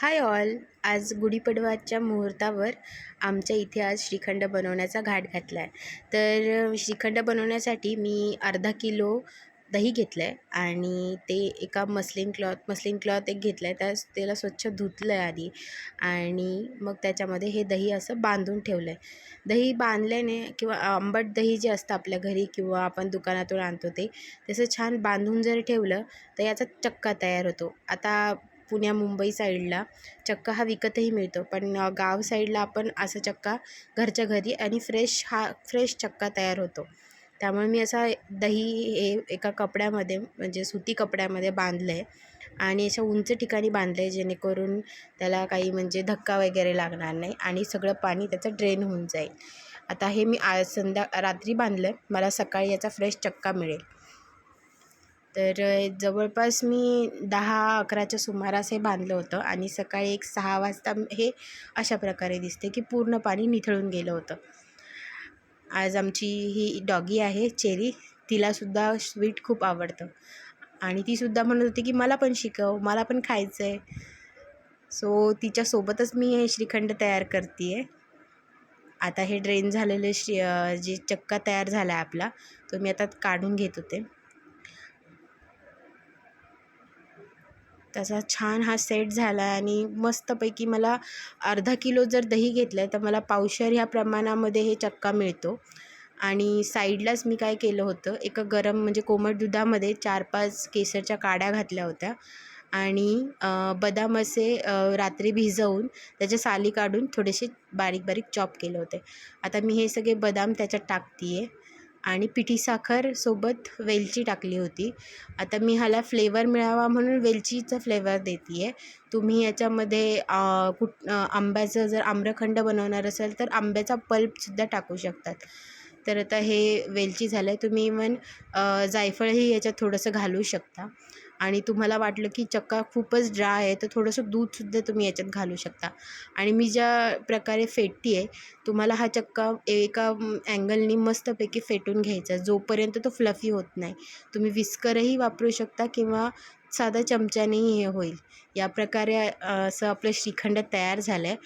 Hi all. आज गुढीपाडव्याच्या मुहूर्तावर आमच्या इथे आज श्रीखंड बनवण्याचा घाट घातला आहे. तर श्रीखंड बनवण्यासाठी मी अर्धा किलो दही घेतलं आहे आणि ते एका मस्लिन क्लॉथ एक घेतलं आहे. त्याला स्वच्छ धुतलं आहे आधी आणि मग त्याच्यामध्ये हे दही असं बांधून ठेवलं आहे. दही बांधल्याने किंवा आंबट दही जे असतं आपल्या घरी किंवा आपण दुकानातून आणतो ते तसं छान बांधून जर ठेवलं तर याचा चक्का तयार होतो. आता मुंबई साईडला चक्का हा विकतही मिळतो, पण गाव साईडला आपण असं चक्का घरच्या घरी आणि फ्रेश चक्का तयार होतो. त्यामुळे मी असा दही हे एका कपड्यामध्ये म्हणजे सुती कपड्यामध्ये बांधलं आहे आणि अशा उंच ठिकाणी बांधलं आहे, जेणेकरून त्याला काही म्हणजे धक्का वगैरे लागणार नाही आणि सगळं पाणी त्याचं ड्रेन होऊन जाईल. आता हे मी आज रात्री बांधलं आहे, मला सकाळी याचा फ्रेश चक्का मिळेल. तर जवळपास मी 10-11च्या सुमारास हे बांधलं होतं आणि सकाळी एक 6 वाजता हे अशा प्रकारे दिसते की पूर्ण पाणी निथळून गेलं होतं. आज आमची ही डॉगी आहे चेरी, तिलासुद्धा स्वीट खूप आवडतं आणि तीसुद्धा म्हणत होती की मला पण शिकव, मला पण खायचं आहे. सो तिच्यासोबतच मी हे श्रीखंड तयार करते आहे. आता हे ड्रेन झालेले जे चक्का तयार झाला आहे आपला, तो मी आता काढून घेत होते. त्याचा छान हा सेट झाला आहे आणि मस्तपैकी मला अर्धा किलो जर दही घेतलं आहे तर मला पावशेर ह्या प्रमाणामध्ये हे चक्का मिळतो. आणि साईडलाच मी काय केलं होतं, एका गरम म्हणजे कोमट दुधामध्ये 4-5 केसरच्या काड्या घातल्या होत्या आणि बदाम असे रात्री भिजवून त्याच्या साली काढून थोडेसे बारीक बारीक चॉप केले होते. आता मी हे सगळे बदाम त्याच्यात टाकते आहे आणि पिठी साखर सोबत वेलची टाकली होती. आता मी ह्याला फ्लेवर मिळावा म्हणून वेलचीचा फ्लेवर देते आहे. तुम्ही याच्यामध्ये आंब्याचं जर आम्रखंड बनवणार असाल तर आंब्याचा पल्पसुद्धा टाकू शकतात. तर आता हे वेलची झालं आहे. तुम्ही इवन जायफळही याच्यात थोडंसं घालू शकता आणि तुम्हाला वाटलं की चक्का खूपच ड्राय आहे तर थोडंसं दूधसुद्धा तुम्ही याच्यात घालू शकता. आणि मी ज्या प्रकारे फेटते आहे, तुम्हाला हा चक्का एका अँगलनी मस्तपैकी फेटून घ्यायचा जोपर्यंत तो फ्लफी होत नाही. तुम्ही विस्करही वापरू शकता किंवा साधा चमच्यानेही हे होईल. या प्रकारे असं आपलं श्रीखंड तयार झालं आहे.